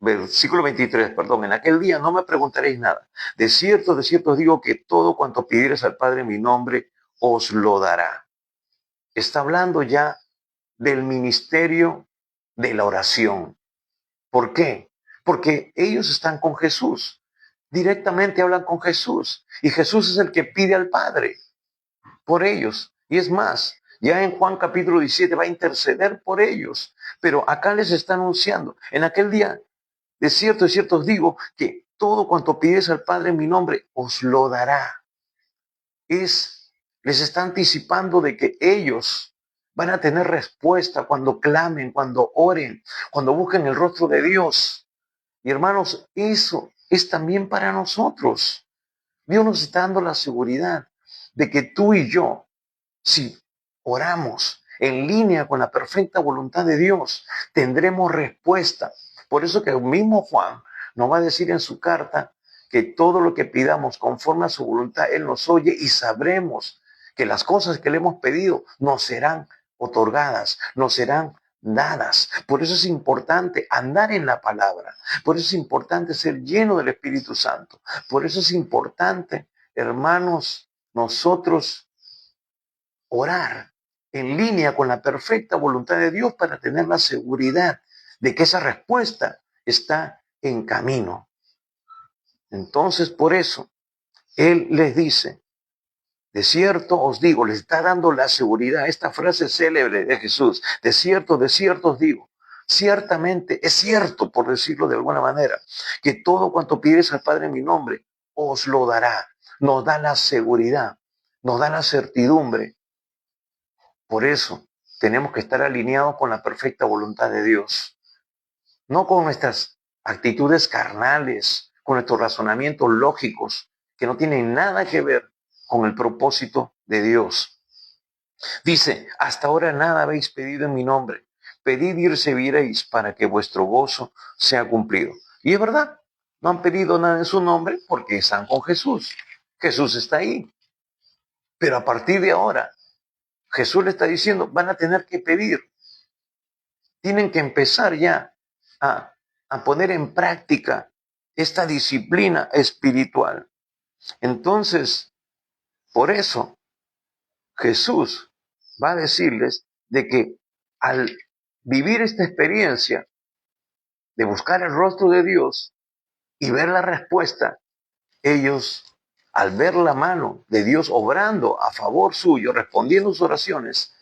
versículo 23, perdón, en aquel día no me preguntaréis nada. De cierto os digo que todo cuanto pidiereis al Padre en mi nombre, os lo dará. Está hablando ya del ministerio de la oración. ¿Por qué? Porque ellos están con Jesús. Directamente hablan con Jesús. Y Jesús es el que pide al Padre por ellos. Y es más, ya en Juan capítulo 17 va a interceder por ellos. Pero acá les está anunciando, en aquel día, de cierto os digo que todo cuanto pides al Padre en mi nombre, os lo dará. Les está anticipando de que ellos van a tener respuesta cuando clamen, cuando oren, cuando busquen el rostro de Dios. Y hermanos, eso es también para nosotros. Dios nos está dando la seguridad de que tú y yo, si oramos en línea con la perfecta voluntad de Dios, tendremos respuesta. Por eso que el mismo Juan nos va a decir en su carta que todo lo que pidamos conforme a su voluntad, Él nos oye y sabremos que las cosas que le hemos pedido nos serán otorgadas, nos serán dadas. Por eso es importante andar en la palabra. Por eso es importante ser lleno del Espíritu Santo. Por eso es importante, hermanos, nosotros orar en línea con la perfecta voluntad de Dios para tener la seguridad de que esa respuesta está en camino. Entonces, por eso, Él les dice, de cierto os digo, les está dando la seguridad, esta frase célebre de Jesús, de cierto os digo, ciertamente es cierto, por decirlo de alguna manera, que todo cuanto pides al Padre en mi nombre, os lo dará. Nos da la seguridad, nos da la certidumbre. Por eso tenemos que estar alineados con la perfecta voluntad de Dios, no con nuestras actitudes carnales, con nuestros razonamientos lógicos, que no tienen nada que ver con el propósito de Dios. Dice, hasta ahora nada habéis pedido en mi nombre. Pedid y recibiréis para que vuestro gozo sea cumplido. Y es verdad, no han pedido nada en su nombre porque están con Jesús. Jesús está ahí. Pero a partir de ahora, Jesús le está diciendo, van a tener que pedir. Tienen que empezar ya a poner en práctica esta disciplina espiritual. Entonces, por eso Jesús va a decirles de que al vivir esta experiencia de buscar el rostro de Dios y ver la respuesta, ellos, al ver la mano de Dios obrando a favor suyo, respondiendo sus oraciones,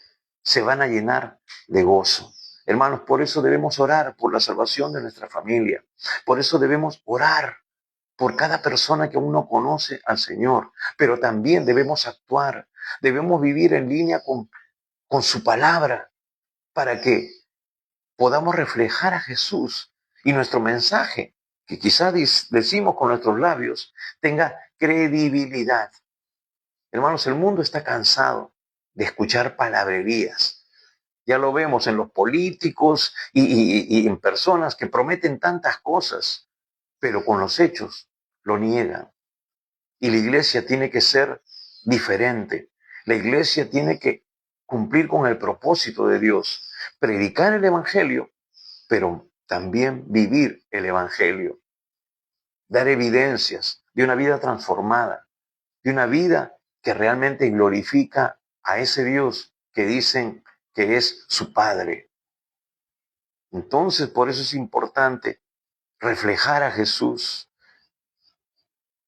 se van a llenar de gozo. Hermanos, por eso debemos orar por la salvación de nuestra familia. Por eso debemos orar por cada persona que aún no conoce al Señor. Pero también debemos actuar, debemos vivir en línea con su palabra para que podamos reflejar a Jesús y nuestro mensaje, que quizás decimos con nuestros labios, tenga credibilidad. Hermanos, el mundo está cansado de escuchar palabrerías. Ya lo vemos en los políticos y en personas que prometen tantas cosas, pero con los hechos lo niegan. Y la iglesia tiene que ser diferente. La iglesia tiene que cumplir con el propósito de Dios, predicar el evangelio, pero también vivir el evangelio, dar evidencias de una vida transformada, de una vida que realmente glorifica a ese Dios que dicen que es su Padre. Entonces, por eso es importante reflejar a Jesús.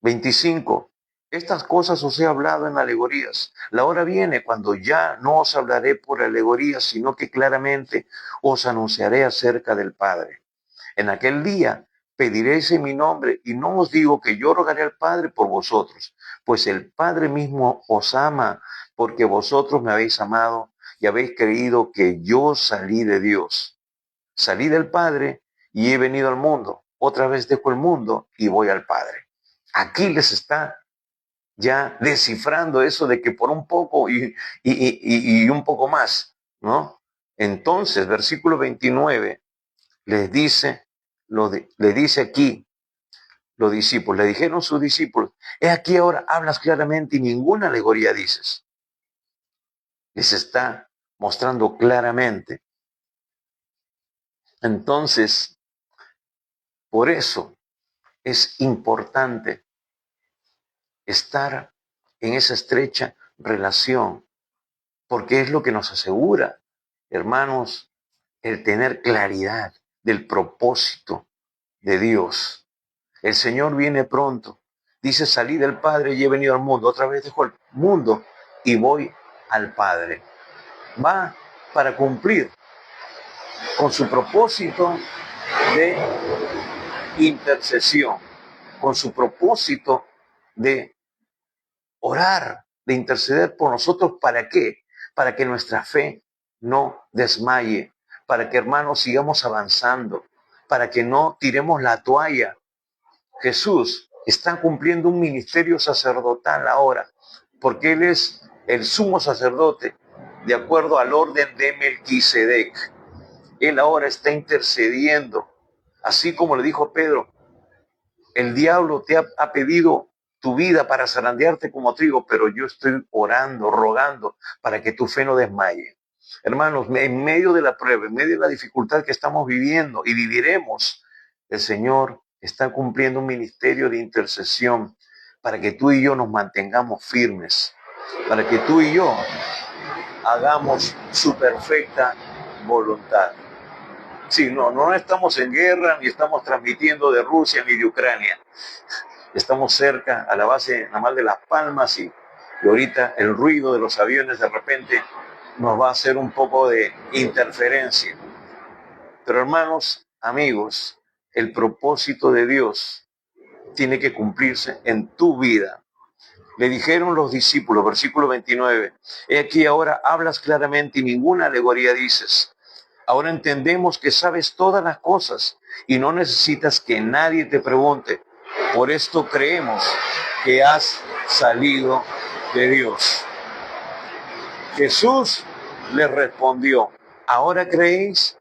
25. Estas cosas os he hablado en alegorías. La hora viene cuando ya no os hablaré por alegorías, sino que claramente os anunciaré acerca del Padre. En aquel día pediréis en mi nombre, y no os digo que yo rogaré al Padre por vosotros, pues el Padre mismo os ama, porque vosotros me habéis amado y habéis creído que yo salí de Dios. Salí del Padre y he venido al mundo. Otra vez dejo el mundo y voy al Padre. Aquí les está ya descifrando eso de que por un poco y un poco más, ¿no? Entonces, versículo 29 les dice, le dice aquí los discípulos, le dijeron sus discípulos, he aquí ahora hablas claramente y ninguna alegoría dices. Les está mostrando claramente. Entonces, Por eso es importante estar en esa estrecha relación, porque es lo que nos asegura, hermanos, el tener claridad del propósito de Dios. El Señor viene pronto. Dice, salí del Padre y he venido al mundo. Otra vez dejo el mundo y voy al Padre. Va para cumplir con su propósito de intercesión, con su propósito de orar, de interceder por nosotros. ¿Para qué? Para que nuestra fe no desmaye, para que, hermanos, sigamos avanzando, para que no tiremos la toalla. Jesús está cumpliendo un ministerio sacerdotal ahora, porque Él es el sumo sacerdote, de acuerdo al orden de Melquisedec. Él ahora está intercediendo, así como le dijo a Pedro, el diablo te ha pedido tu vida para zarandearte como trigo, pero yo estoy orando, rogando para que tu fe no desmaye. Hermanos, en medio de la prueba, en medio de la dificultad que estamos viviendo y viviremos, el Señor está cumpliendo un ministerio de intercesión para que tú y yo nos mantengamos firmes, para que tú y yo hagamos su perfecta voluntad. Sí, no estamos en guerra, ni estamos transmitiendo de Rusia ni de Ucrania. Estamos cerca, a la base naval de Las Palmas, y ahorita el ruido de los aviones de repente nos va a hacer un poco de interferencia. Pero hermanos, amigos, el propósito de Dios tiene que cumplirse en tu vida. Le dijeron los discípulos, versículo 29, he aquí ahora hablas claramente y ninguna alegoría dices. Ahora entendemos que sabes todas las cosas y no necesitas que nadie te pregunte. Por esto creemos que has salido de Dios. Jesús les respondió, ¿ahora creéis?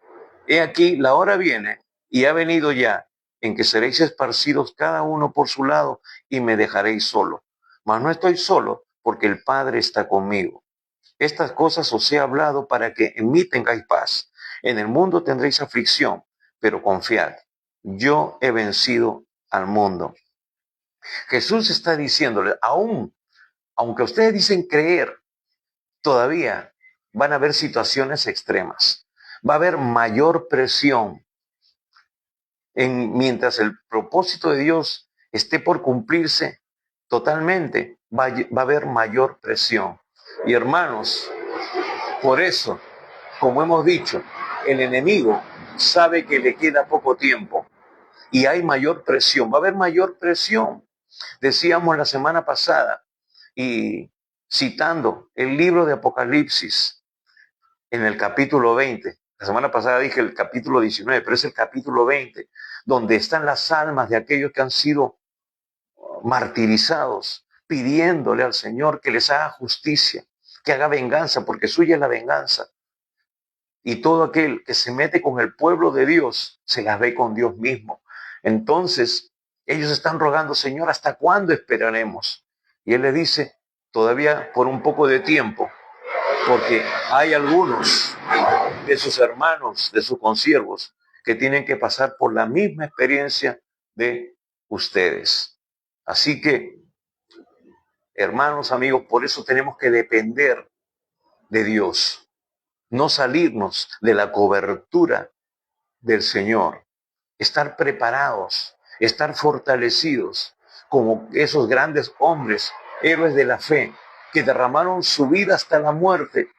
He aquí, la hora viene y ha venido ya, en que seréis esparcidos cada uno por su lado y me dejaréis solo. Mas no estoy solo, porque el Padre está conmigo. Estas cosas os he hablado para que en mí tengáis paz. En el mundo tendréis aflicción, pero confiad, yo he vencido al mundo. Jesús está diciéndole, aunque ustedes dicen creer, todavía van a haber situaciones extremas. Va a haber mayor presión. Mientras el propósito de Dios esté por cumplirse totalmente, va a haber mayor presión. Y hermanos, por eso, como hemos dicho, el enemigo sabe que le queda poco tiempo y hay mayor presión, va a haber mayor presión. Decíamos la semana pasada, y citando el libro de Apocalipsis en el capítulo 20, la semana pasada dije el capítulo 19, pero es el capítulo 20, donde están las almas de aquellos que han sido martirizados, pidiéndole al Señor que les haga justicia, que haga venganza, porque suya es la venganza. Y todo aquel que se mete con el pueblo de Dios, se las ve con Dios mismo. Entonces, ellos están rogando, Señor, ¿hasta cuándo esperaremos? Y Él les dice, todavía por un poco de tiempo, porque hay algunos de sus hermanos, de sus consiervos, que tienen que pasar por la misma experiencia de ustedes. Así que, hermanos, amigos, por eso tenemos que depender de Dios, no salirnos de la cobertura del Señor, estar preparados, estar fortalecidos como esos grandes hombres, héroes de la fe, que derramaron su vida hasta la muerte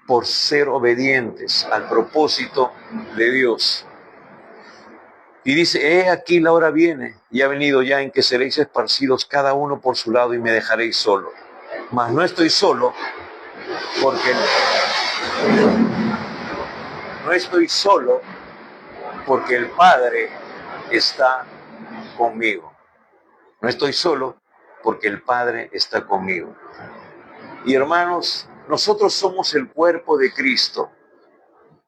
por ser obedientes al propósito de Dios. Y dice, he aquí la hora viene, y ha venido ya, en que seréis esparcidos cada uno por su lado y me dejaréis solo. Mas no estoy solo, porque no estoy solo, porque el Padre está conmigo. No estoy solo, porque el Padre está conmigo. Y hermanos, nosotros somos el cuerpo de Cristo,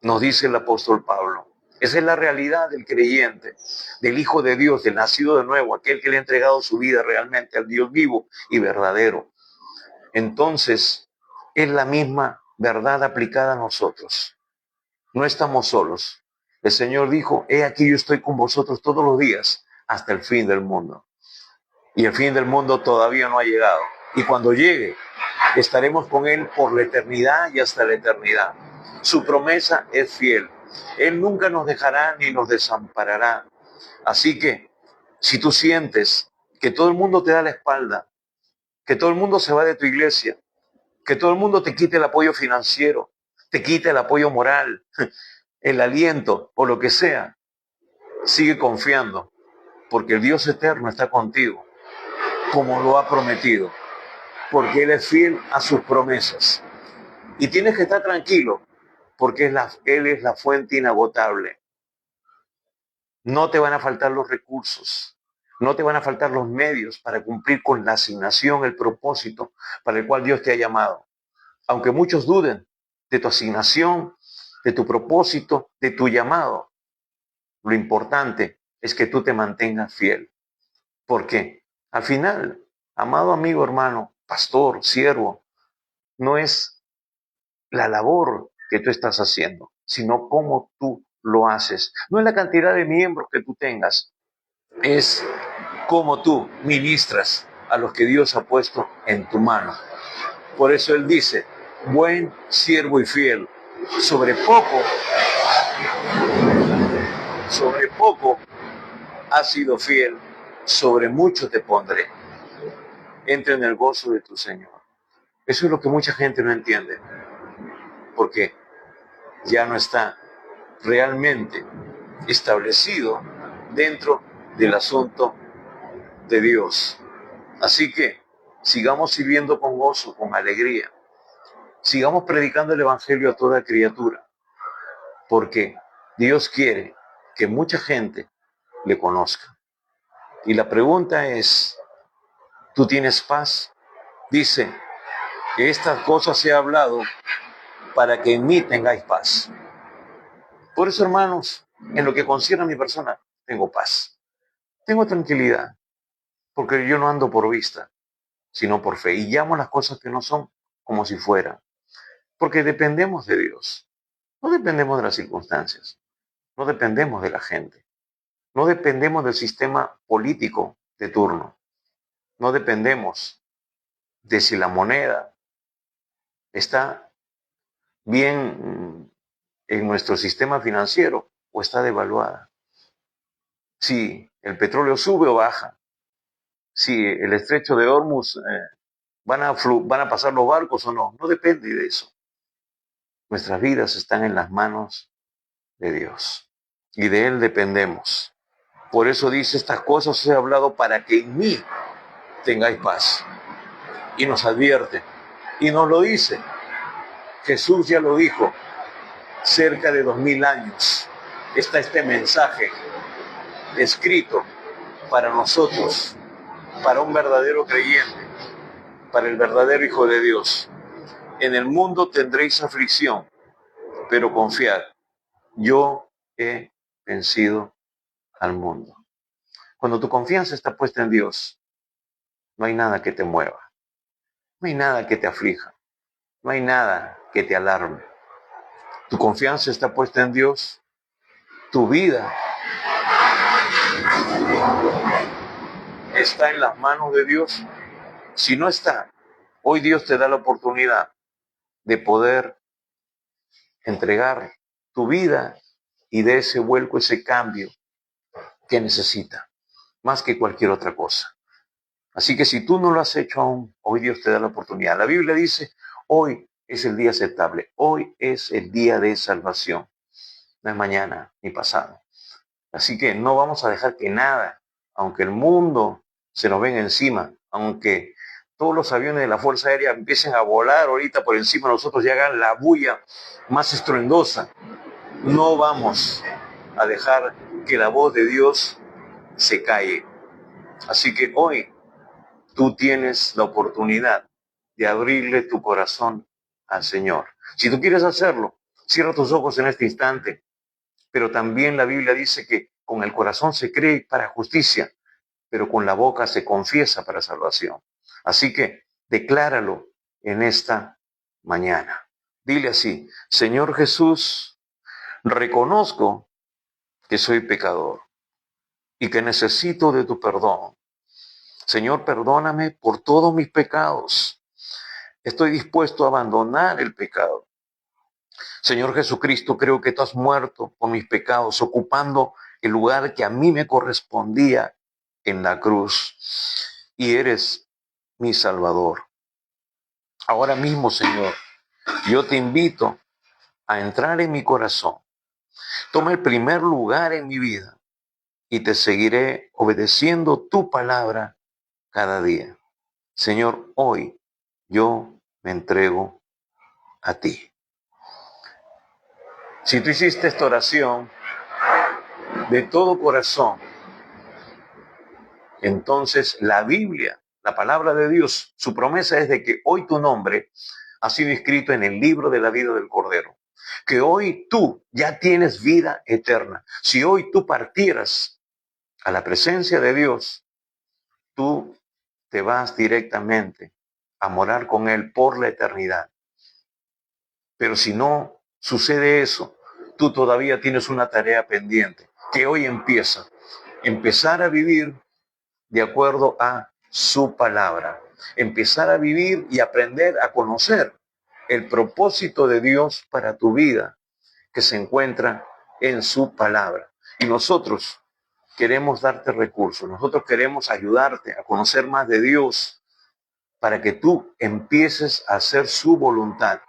nos dice el apóstol Pablo. Esa es la realidad del creyente, del Hijo de Dios, del nacido de nuevo, aquel que le ha entregado su vida realmente al Dios vivo y verdadero. Entonces, es la misma verdad aplicada a nosotros. No estamos solos. El Señor dijo, he aquí yo estoy con vosotros todos los días hasta el fin del mundo. Y el fin del mundo todavía no ha llegado. Y cuando llegue, estaremos con Él por la eternidad y hasta la eternidad. Su promesa es fiel. Él nunca nos dejará ni nos desamparará. Así que, si tú sientes que todo el mundo te da la espalda, que todo el mundo se va de tu iglesia, que todo el mundo te quite el apoyo financiero, te quite el apoyo moral, el aliento o lo que sea, sigue confiando, porque el Dios eterno está contigo, como lo ha prometido, porque Él es fiel a sus promesas. Y tienes que estar tranquilo, porque Él es la fuente inagotable. No te van a faltar los recursos, no te van a faltar los medios para cumplir con la asignación, el propósito para el cual Dios te ha llamado. Aunque muchos duden de tu asignación, de tu propósito, de tu llamado, lo importante es que tú te mantengas fiel. Porque al final, amado amigo, hermano, pastor, siervo, no es la labor que tú estás haciendo, sino cómo tú lo haces. No es la cantidad de miembros que tú tengas, es cómo tú ministras a los que Dios ha puesto en tu mano. Por eso Él dice, buen siervo y fiel, sobre poco has sido fiel, sobre mucho te pondré. Entra en el gozo de tu Señor. Eso es lo que mucha gente no entiende, porque ya no está realmente establecido dentro del asunto de Dios. Así que sigamos sirviendo con gozo, con alegría. Sigamos predicando el Evangelio a toda criatura, porque Dios quiere que mucha gente le conozca. Y la pregunta es, ¿tú tienes paz? Dice que estas cosas he hablado para que en mí tengáis paz. Por eso, hermanos, en lo que concierne a mi persona, tengo paz. Tengo tranquilidad, porque yo no ando por vista, sino por fe. Y llamo las cosas que no son como si fueran. Porque dependemos de Dios. No dependemos de las circunstancias. No dependemos de la gente. No dependemos del sistema político de turno. No dependemos de si la moneda está bien en nuestro sistema financiero o está devaluada. Si el petróleo sube o baja. Si el estrecho de Hormuz van a pasar los barcos o no. No depende de eso. Nuestras vidas están en las manos de Dios y de Él dependemos. Por eso dice, estas cosas os he hablado para que en mí tengáis paz. Y nos advierte, y nos lo dice. Jesús ya lo dijo, cerca de 2000 años está este mensaje escrito para nosotros, para un verdadero creyente, para el verdadero Hijo de Dios. En el mundo tendréis aflicción, pero confiad, yo he vencido al mundo. Cuando tu confianza está puesta en Dios, no hay nada que te mueva, no hay nada que te aflija, no hay nada que te alarme. Tu confianza está puesta en Dios, tu vida está en las manos de Dios. Si no está, hoy Dios te da la oportunidad de poder entregar tu vida y de ese vuelco, ese cambio que necesita, más que cualquier otra cosa. Así que si tú no lo has hecho aún, hoy Dios te da la oportunidad. La Biblia dice, hoy es el día aceptable, hoy es el día de salvación. No es mañana ni pasado. Así que no vamos a dejar que nada, aunque el mundo se nos venga encima, aunque todos los aviones de la Fuerza Aérea empiecen a volar ahorita por encima de nosotros y hagan la bulla más estruendosa, no vamos a dejar que la voz de Dios se calle. Así que hoy tú tienes la oportunidad de abrirle tu corazón al Señor. Si tú quieres hacerlo, cierra tus ojos en este instante. Pero también la Biblia dice que con el corazón se cree para justicia, pero con la boca se confiesa para salvación. Así que decláralo en esta mañana. Dile así, Señor Jesús, reconozco que soy pecador y que necesito de tu perdón. Señor, perdóname por todos mis pecados. Estoy dispuesto a abandonar el pecado. Señor Jesucristo, creo que tú has muerto por mis pecados, ocupando el lugar que a mí me correspondía en la cruz. Y eres mi Salvador. Ahora mismo, Señor, yo te invito a entrar en mi corazón. Toma el primer lugar en mi vida y te seguiré obedeciendo tu palabra cada día. Señor, hoy yo me entrego a ti. Si tú hiciste esta oración de todo corazón, entonces la Biblia, la palabra de Dios, su promesa es de que hoy tu nombre ha sido inscrito en el libro de la vida del Cordero. Que hoy tú ya tienes vida eterna. Si hoy tú partieras a la presencia de Dios, tú te vas directamente a morar con Él por la eternidad. Pero si no sucede eso, tú todavía tienes una tarea pendiente, que hoy empieza. Empezar a vivir de acuerdo a su palabra. Empezar a vivir y aprender a conocer el propósito de Dios para tu vida, que se encuentra en su palabra. Y nosotros queremos darte recursos, nosotros queremos ayudarte a conocer más de Dios para que tú empieces a hacer su voluntad.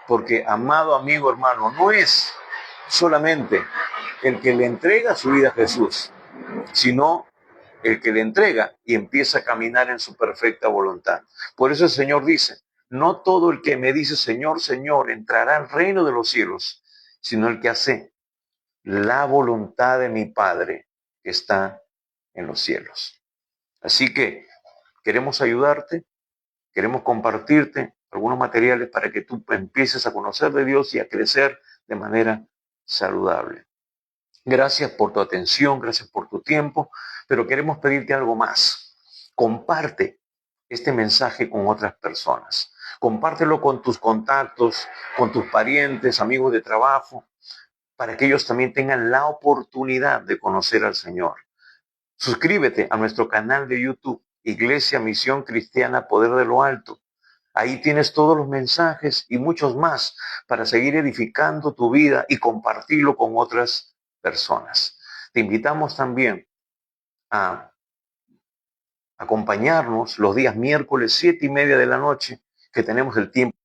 Porque, amado amigo, hermano, no es solamente el que le entrega su vida a Jesús, sino el que le entrega y empieza a caminar en su perfecta voluntad. Por eso el Señor dice, no todo el que me dice Señor, Señor, entrará al reino de los cielos, sino el que hace la voluntad de mi Padre que está en los cielos. Así que queremos ayudarte, queremos compartirte algunos materiales para que tú empieces a conocer de Dios y a crecer de manera saludable. Gracias por tu atención, gracias por tu tiempo, pero queremos pedirte algo más. Comparte este mensaje con otras personas. Compártelo con tus contactos, con tus parientes, amigos de trabajo, para que ellos también tengan la oportunidad de conocer al Señor. Suscríbete a nuestro canal de YouTube, Iglesia Misión Cristiana Poder de lo Alto. Ahí tienes todos los mensajes y muchos más para seguir edificando tu vida y compartirlo con otras personas. Te invitamos también a acompañarnos los días miércoles 7:30 de la noche, que tenemos el tiempo